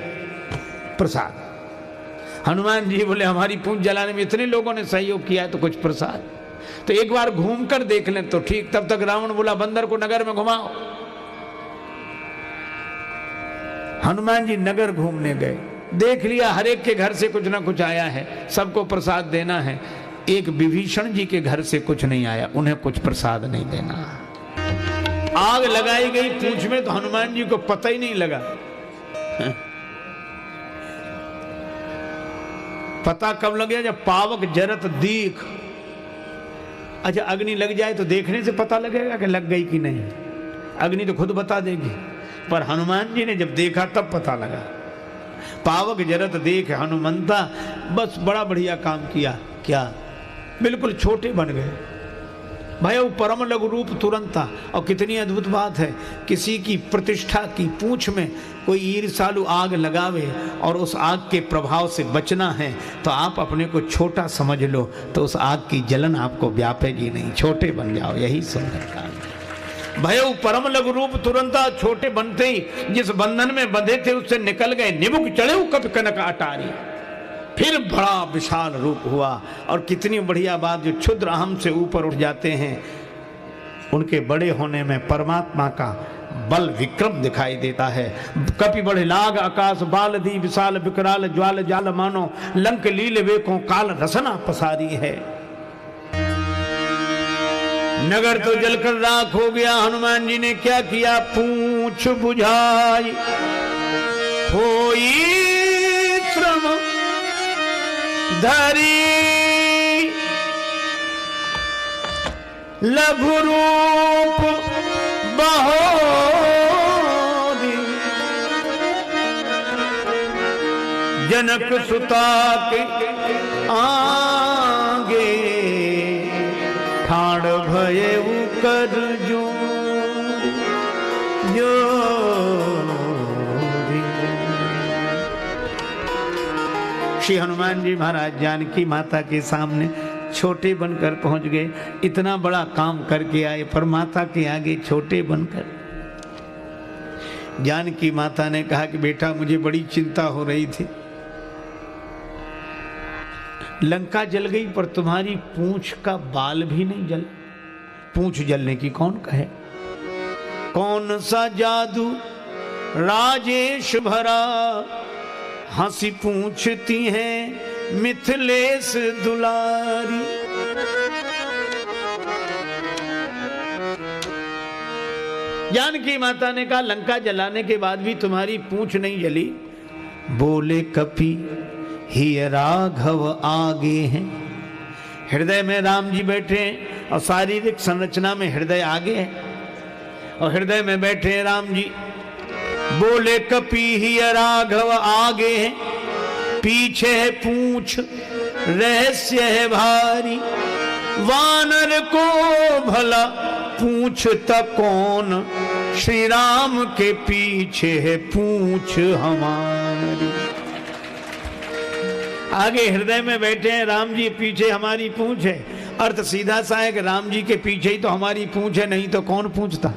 प्रसाद। हनुमान जी बोले हमारी पूंछ जलाने में इतने लोगों ने सहयोग किया है तो कुछ प्रसाद। तो एक बार घूम कर देख लें तो ठीक। तब तक रावण बोला बंदर को नगर में घुमाओ। हनुमान जी नगर घूमने गए, देख लिया हर एक के घर से कुछ ना कुछ आया है, सबको प्रसाद देना है। एक विभीषण जी के घर से कुछ नहीं आया, उन्हें कुछ प्रसाद नहीं देना। आग लगाई गई पूंछ में तो हनुमान जी को पता ही नहीं लगा। पता कब लग गया? जब पावक जरत दीख। अच्छा, अग्नि लग जाए तो देखने से पता लगेगा कि लग गई कि नहीं? अग्नि तो खुद बता देगी, पर हनुमान जी ने जब देखा तब पता लगा। पावक जरत देख हनुमंता, बस बड़ा बढ़िया काम किया। क्या? बिल्कुल छोटे बन गए। भय परम लघु रूप तुरंता। और कितनी अद्भुत बात है, किसी की प्रतिष्ठा की पूंछ में कोई ईर्ष्यालु आग लगावे और उस आग के प्रभाव से बचना है तो आप अपने को छोटा समझ लो, तो उस आग की जलन आपको व्यापेगी नहीं, छोटे बन जाओ। यही सुंदर काम है। भयउ परम लघु रूप तुरंता, छोटे बनते ही जिस बंधन में बंधे थे उससे निकल गए। निबुक चढ़े कप कनक अटारी, फिर बड़ा विशाल रूप हुआ। और कितनी बढ़िया बात, जो क्षुद्र अहम से ऊपर उठ जाते हैं उनके बड़े होने में परमात्मा का बल विक्रम दिखाई देता है। कपि बढ़े लाग आकाश बाल दी, विशाल विकराल ज्वाल जाल मानो, लंक लील वेको काल रसना पसारी है। नगर तो जलकर राख हो गया। हनुमान जी ने क्या किया, पूंछ बुझाई, होई श्रम धरी, लघु रूप बहोरी, जनक सुता के आगे, ठाड़ भये कर जो श्री हनुमान जी महाराज जानकी माता के सामने छोटे बनकर पहुंच गए। इतना बड़ा काम करके आए पर माता के आगे छोटे बनकर। जानकी माता ने कहा कि बेटा मुझे बड़ी चिंता हो रही थी, लंका जल गई पर तुम्हारी पूंछ का बाल भी नहीं जल। पूंछ जलने की कौन कहे, कौन सा जादू राजेश भरा, हंसी पूछती हैं मिथिलेश दुलारी। जानकी माता ने कहा लंका जलाने के बाद भी तुम्हारी पूंछ नहीं जली। बोले कपि ही राघव आगे हैं। हृदय में राम जी बैठे हैं और शारीरिक संरचना में हृदय आगे है और हृदय में बैठे हैं राम जी। बोले कपि ही राघव आगे हैं, पीछे है पूंछ रहस्य है भारी, वानर को भला पूछता कौन, श्री राम के पीछे है पूंछ हमारी। आगे हृदय में बैठे हैं राम जी, पीछे हमारी पूंछ है। अर्थ सीधा सा है कि राम जी के पीछे ही तो हमारी पूंछ है, नहीं तो कौन पूछता।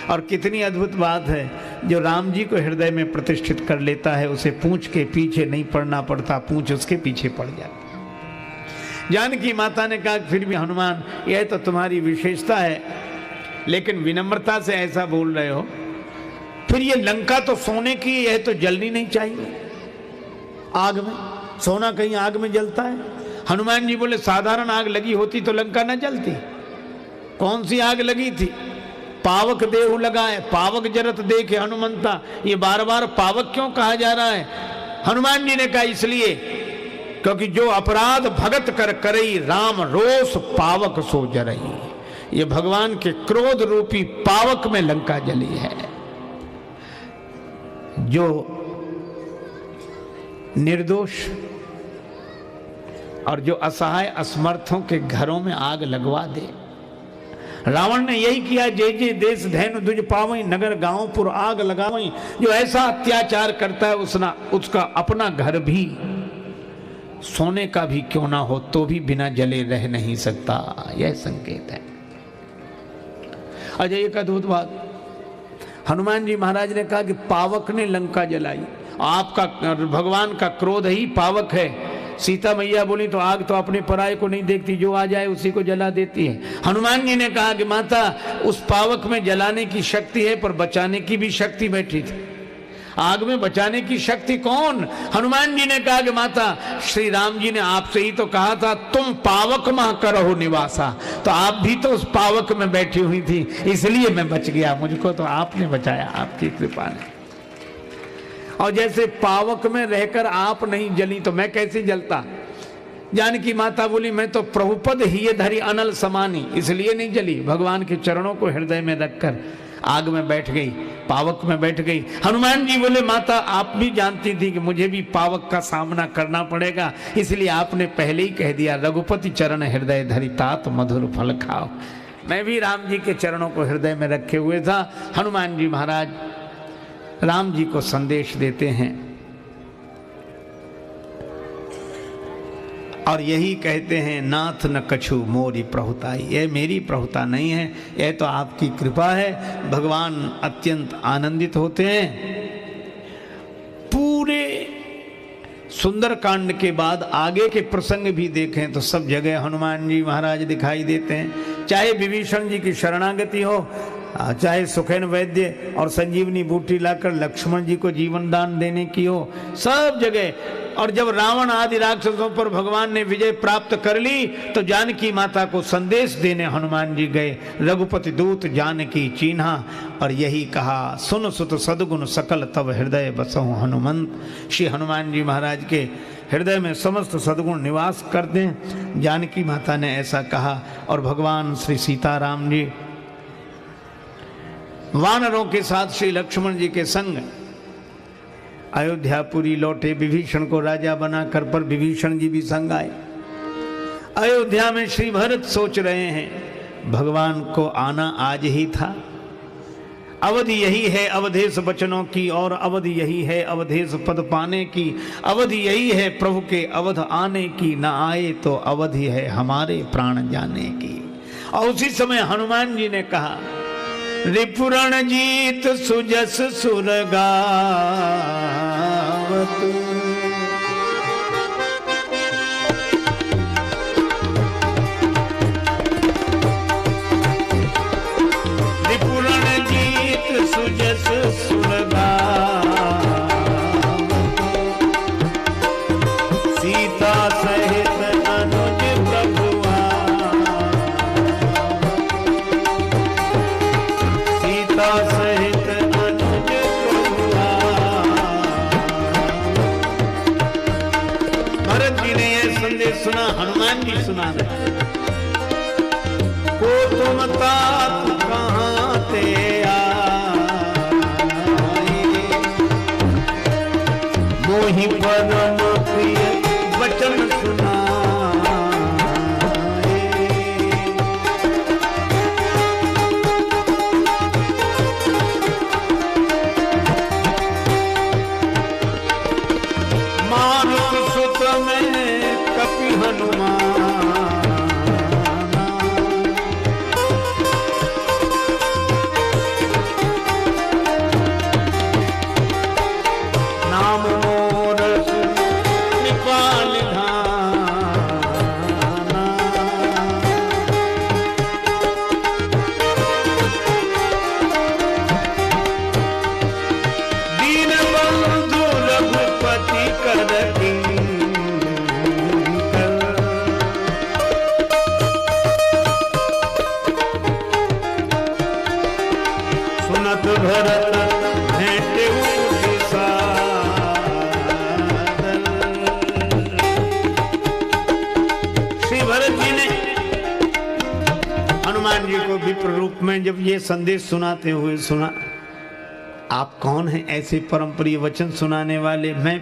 और कितनी अद्भुत बात है, जो राम जी को हृदय में प्रतिष्ठित कर लेता है उसे पूंछ के पीछे नहीं पड़ना पड़ता, पूंछ उसके पीछे पड़ जाती। जानकी माता ने कहा फिर भी हनुमान यह तो तुम्हारी विशेषता है, लेकिन विनम्रता से ऐसा बोल रहे हो, फिर ये लंका तो सोने की, यह तो जलनी नहीं चाहिए आग में। सोना कहीं आग में जलता है? हनुमान जी बोले साधारण आग लगी होती तो लंका न जलती। कौन सी आग लगी थी? पावक देहु लगाए, पावक जरत देखे हनुमंता। ये बार बार पावक क्यों कहा जा रहा है? हनुमान जी ने कहा इसलिए क्योंकि जो अपराध भगत कर करई, राम रोष पावक सो जरई। ये भगवान के क्रोध रूपी पावक में लंका जली है। जो निर्दोष और जो असहाय असमर्थों के घरों में आग लगवा दे। रावण ने यही किया, जे जे देश धैनु दुज पावई, नगर गांव पुर आग लगावई। जो ऐसा अत्याचार करता है उसका अपना घर भी सोने का भी क्यों ना हो तो भी बिना जले रह नहीं सकता। यह संकेत है। अजय एक अद्भुत बात, हनुमान जी महाराज ने कहा कि पावक ने लंका जलाई। आपका भगवान का क्रोध ही पावक है। सीता मैया बोली तो आग तो अपने पराये को नहीं देखती, जो आ जाए उसी को जला देती है। हनुमान जी ने कहा कि माता उस पावक में जलाने की शक्ति है पर बचाने की भी शक्ति बैठी थी। आग में बचाने की शक्ति कौन? हनुमान जी ने कहा कि माता श्री राम जी ने आपसे ही तो कहा था तुम पावक मह करहो निवासा, तो आप भी तो उस पावक में बैठी हुई थी, इसलिए मैं बच गया। मुझको तो आपने बचाया, आपकी कृपा ने। और जैसे पावक में रहकर आप नहीं जली तो मैं कैसे जलता? जानकी माता बोली मैं तो प्रभुपद ही धरी अनल समानी, इसलिए नहीं जली। भगवान के चरणों को हृदय में रखकर आग में बैठ गई, पावक में बैठ गई। हनुमान जी बोले माता आप भी जानती थी कि मुझे भी पावक का सामना करना पड़ेगा, इसलिए आपने पहले ही कह दिया रघुपति चरण हृदय धरी तात मधुर फल खाओ। मैं भी राम जी के चरणों को हृदय में रखे हुए था। हनुमान जी महाराज राम जी को संदेश देते हैं। और यही कहते हैं नाथ न कछु मोरी प्रभुताई, ये मेरी प्रभुता नहीं है, यह तो आपकी कृपा है। भगवान अत्यंत आनंदित होते हैं। पूरे सुंदरकांड के बाद आगे के प्रसंग भी देखें तो सब जगह हनुमान जी महाराज दिखाई देते हैं। चाहे विभीषण जी की शरणागति हो, चाहे सुखेन वैद्य और संजीवनी बूटी लाकर लक्ष्मण जी को जीवन दान देने की हो, सब जगह। और जब रावण आदि राक्षसों पर भगवान ने विजय प्राप्त कर ली तो जानकी माता को संदेश देने हनुमान जी गए। रघुपति दूत जानकी चीन्हा और यही कहा, सुन सुत सद्गुण सकल तब हृदय बसहु हनुमंत। श्री हनुमान जी महाराज के हृदय में समस्त सद्गुण निवास करते हैं। जानकी माता ने ऐसा कहा और भगवान श्री सीताराम जी वानरों के साथ श्री लक्ष्मण जी के संग अयोध्यापुरी लौटे। विभीषण को राजा बनाकर, पर विभीषण जी भी संग आए। अयोध्या में श्री भरत सोच रहे हैं भगवान को आना आज ही था। अवधि यही है अवधेश वचनों की, और अवधि यही है अवधेश पद पाने की। अवधि यही है प्रभु के अवध आने की, न आए तो अवधि है हमारे प्राण जाने की। और उसी समय हनुमान जी ने कहा, रिपुरण जीत सुजस सुरगावत, रिपुरण जीत सुजस सुरगावत, सीता सहित अनुज प्रभुआ, सीता सहित अनुज प्रभुआ। भरत जी ने यह संदेश सुना, हनुमान जी सुना रहे। को तुम तात कहाँ ते आए, मोहि परम प्रिय वचन सुना। विप्र रूप में जब ये संदेश सुनाते हुए सुना, आप कौन हैं ऐसे परम प्रिय वचन सुनाने वाले? मैं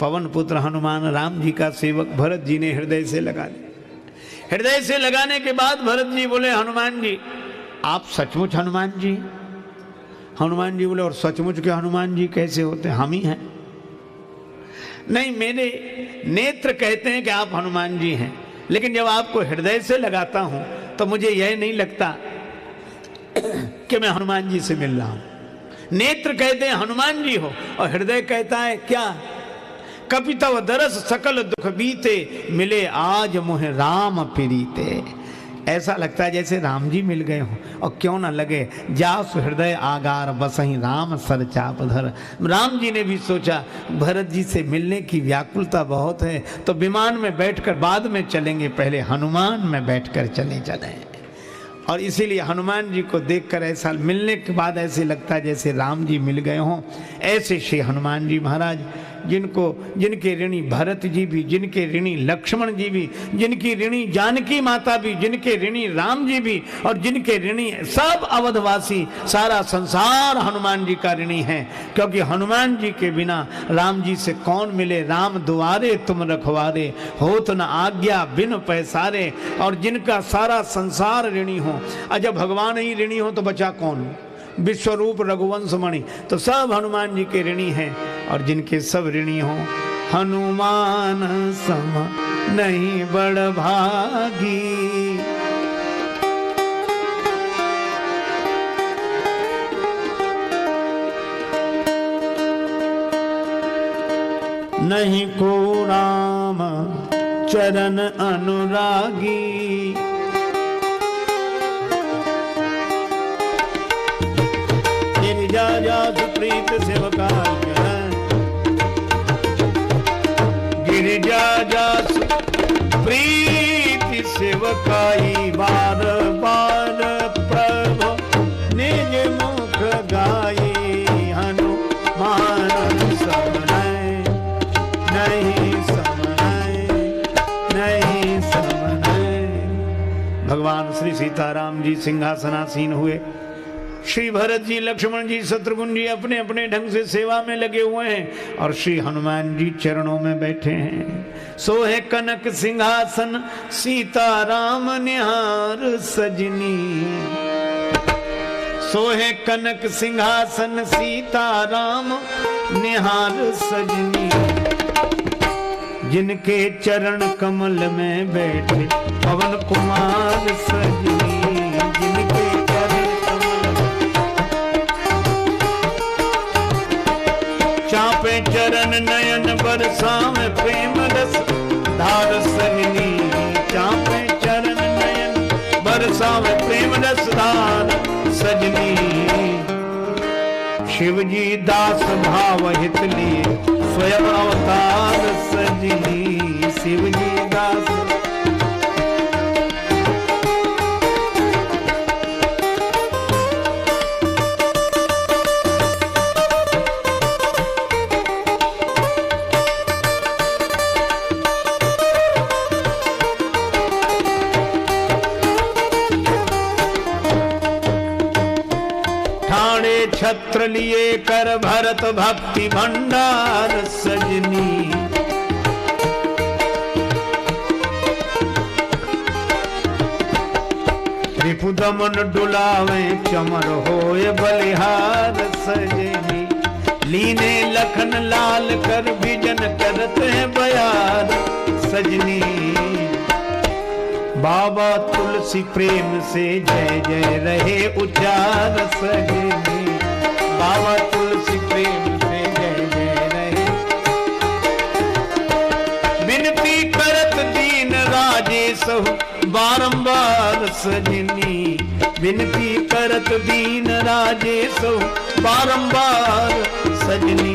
पवन पुत्र हनुमान राम जी का सेवक। भरत जी ने हृदय से लगा दिया। हृदय से लगाने के बाद भरत जी बोले, हनुमान जी आप सचमुच हनुमान जी? हनुमान जी बोले, और सचमुच के हनुमान जी कैसे होते? हम ही हैं। नहीं, मेरे नेत्र कहते हैं कि आप हनुमान जी हैं, लेकिन जब आपको हृदय से लगाता हूं तो मुझे यह नहीं लगता कि मैं हनुमान जी से मिल रहा हूं। नेत्र कहते हैं हनुमान जी हो, और हृदय कहता है क्या? कपितव दरस सकल दुख बीते, मिले आज मुहे राम प्रीते। ऐसा लगता है जैसे राम जी मिल गए हों। और क्यों ना लगे, जास हृदय आगार बसहीं राम सर चाप धर। राम जी ने भी सोचा भरत जी से मिलने की व्याकुलता बहुत है, तो विमान में बैठकर बाद में चलेंगे, पहले हनुमान में बैठकर चले। और इसीलिए हनुमान जी को देखकर ऐसा मिलने के बाद ऐसे लगता है जैसे राम जी मिल गए हों। ऐसे श्री हनुमान जी महाराज, जिनके ऋणी भरत जी भी, जिनके ऋणी लक्ष्मण जी भी, जिनकी ऋणी जानकी माता भी, जिनके ऋणी राम जी भी, और जिनके ऋणी सब अवधवासी, सारा संसार हनुमान जी का ऋणी है। क्योंकि हनुमान जी के बिना राम जी से कौन मिले? राम दुआरे तुम रखवारे, होत न आज्ञा बिन पैसारे। और जिनका सारा संसार ऋणी हो, जब भगवान ही ऋणी हो तो बचा कौन? विश्वरूप रघुवंश मणि, तो सब हनुमान जी के ऋणी हैं। और जिनके सब ऋणी हों, हनुमान सम नहीं बड़भागी। नहीं को राम चरण अनुरागी। गिरिजा जासु प्रीत सेवका गिरिजा जासु प्रीति सेवकाई बार बार प्रभु निज मुख गाई। हनुमान समनय नहीं समनय नहीं समनय। भगवान श्री सीताराम जी सिंहासनासीन हुए। श्री भरत जी, लक्ष्मण जी, शत्रुघ्न जी अपने अपने ढंग से सेवा में लगे हुए हैं और श्री हनुमान जी चरणों में बैठे हैं। सोहे कनक सिंहासन सीताराम निहार सजनी। सोहे कनक सिंहासन सीताराम निहार सजनी। जिनके चरण कमल में बैठे पवन कुमार सजनी। जिनके चापे चरण नयन बरसावे प्रेम रस धार सजनी। चापे चरण नयन बरसावे प्रेम रस धार सजनी। शिव जी दास भाव हित लिए स्वयं अवतार सजनी। शिव जी दास छत्र लिए कर भरत भक्ति भंडार सजनी। रिपु दमन डुलावे चमर होए बलिहार सजनी। लीने लखन लाल कर बिजन करत है बयार सजनी। बाबा तुलसी प्रेम से जय जय रहे उचार सजनी। बाबा तुलसी प्रेम से जय जय रहे। विनती करत दीन राजेश बारंबार सजनी। विनती करत दीन राजेश बारंबार सजनी।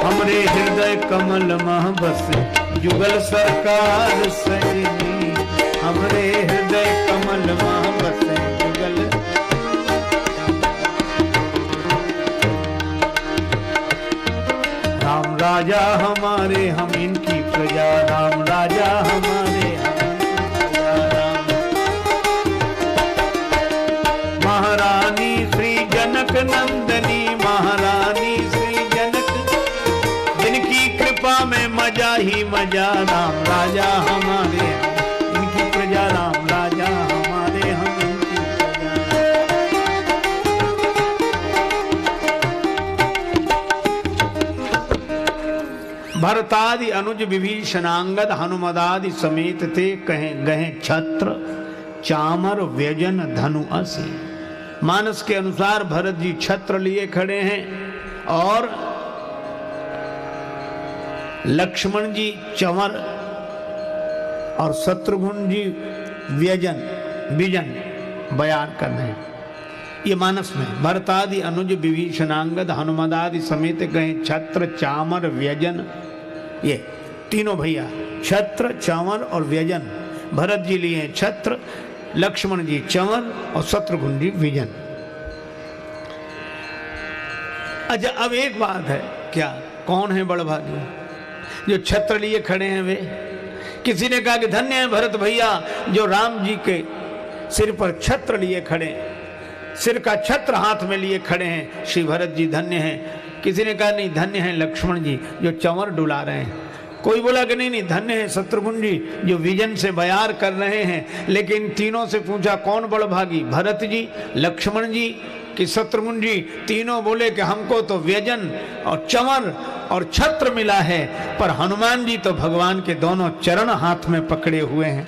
हमरे हृदय कमल मह बसे जुगल सरकार सजनी। हमरे हृदय कमल मह बसे जुगल। राम राजा हमारे हम इनकी प्रजा। राम राजा हमारे हम प्रजा। राम महारानी श्री जनक नंदनी। महारानी श्री जनक जिनकी कृपा में मजा ही मजा। राम राजा हमारे इनकी प्रजा। राम राजा हमारे हम इनकी प्रजा। भरतादि अनुज विभीषणांगद हनुमदादि समेत ते कहे गहे छत्र चामर व्यजन धनु असी। मानस के अनुसार भरत जी छत्र लिए खड़े हैं और लक्ष्मण जी चंवर और शत्रुघ्न जी व्यजन विजन बयान कर रहे हैं। ये मानस में भरतादि अनुज विभीषणांगद हनुमदादि समेत गए छत्र चामर व्यजन। ये तीनों भैया छत्र चामर और व्यजन। भरत जी लिए छत्र, लक्ष्मण जी चंवर और शत्रुघ्न जी विजन। अच्छा, अब एक बात है, क्या कौन है बड़भागी जो छत्र लिए खड़े हैं? वे किसी ने कहा कि धन्य है भरत भैया जो राम जी के सिर पर छत्र लिए खड़े, सिर का छत्र हाथ में लिए खड़े हैं। श्री भरत जी धन्य हैं। किसी ने कहा नहीं, धन्य है लक्ष्मण जी जो चंवर डुला रहे हैं। कोई बोला कि नहीं नहीं, धन्य है शत्रुघ्न जी जो विजन से बयार कर रहे हैं। लेकिन तीनों से पूछा कौन बड़भागी, भरत जी, लक्ष्मण जी कि शत्रुघ्न जी? तीनों बोले कि हमको तो व्यजन और चंवर और छत्र मिला है, पर हनुमान जी तो भगवान के दोनों चरण हाथ में पकड़े हुए हैं।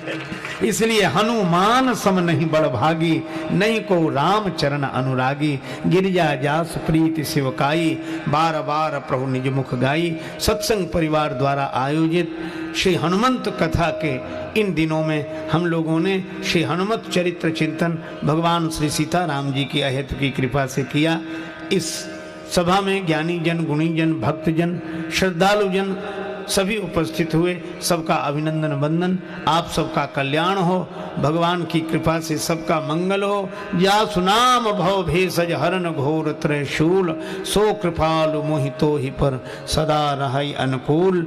इसलिए हनुमान सम नहीं बड़ भागी, नहीं को राम चरण अनुरागी। गिरिजा जास प्रीति शिवकाई, बार बार प्रभु निज मुख गाई। सत्संग परिवार द्वारा आयोजित श्री हनुमंत कथा के इन दिनों में हम लोगों ने श्री हनुमत चरित्र चिंतन भगवान श्री सीताराम जी की अहेतु की कृपा से किया। इस सभा में ज्ञानी जन, गुणी जन, भक्त जन, श्रद्धालु जन सभी उपस्थित हुए। सबका अभिनंदन वंदन। आप सबका कल्याण हो, भगवान की कृपा से सबका मंगल हो। जा सुनाम भव भेषज हरन घोर त्रिशूल, सो कृपालु मोहितो ही पर सदा रहै अनुकूल।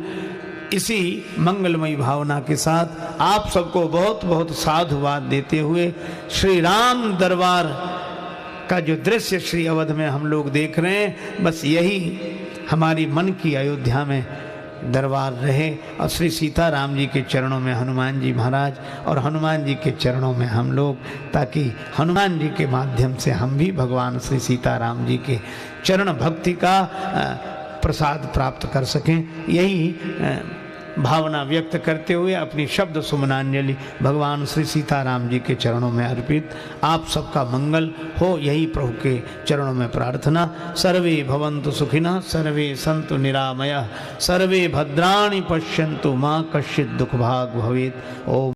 इसी मंगलमयी भावना के साथ आप सबको बहुत बहुत साधुवाद देते हुए श्री राम दरबार का जो दृश्य श्री अवध में हम लोग देख रहे हैं, बस यही हमारी मन की अयोध्या में दरबार रहे और श्री सीताराम जी के चरणों में हनुमान जी महाराज और हनुमान जी के चरणों में हम लोग, ताकि हनुमान जी के माध्यम से हम भी भगवान श्री सीताराम जी के चरण भक्ति का प्रसाद प्राप्त कर सकें। यही भावना व्यक्त करते हुए अपनी शब्द सुमनांजलि भगवान श्री सीताराम जी के चरणों में अर्पित। आप सबका मंगल हो, यही प्रभु के चरणों में प्रार्थना। सर्वे भवन्तु सुखिनः, सर्वे सन्तु निरामयः, सर्वे भद्राणि पश्यन्तु, मा कश्चित् दुःखभाग् भवेत्। ओम।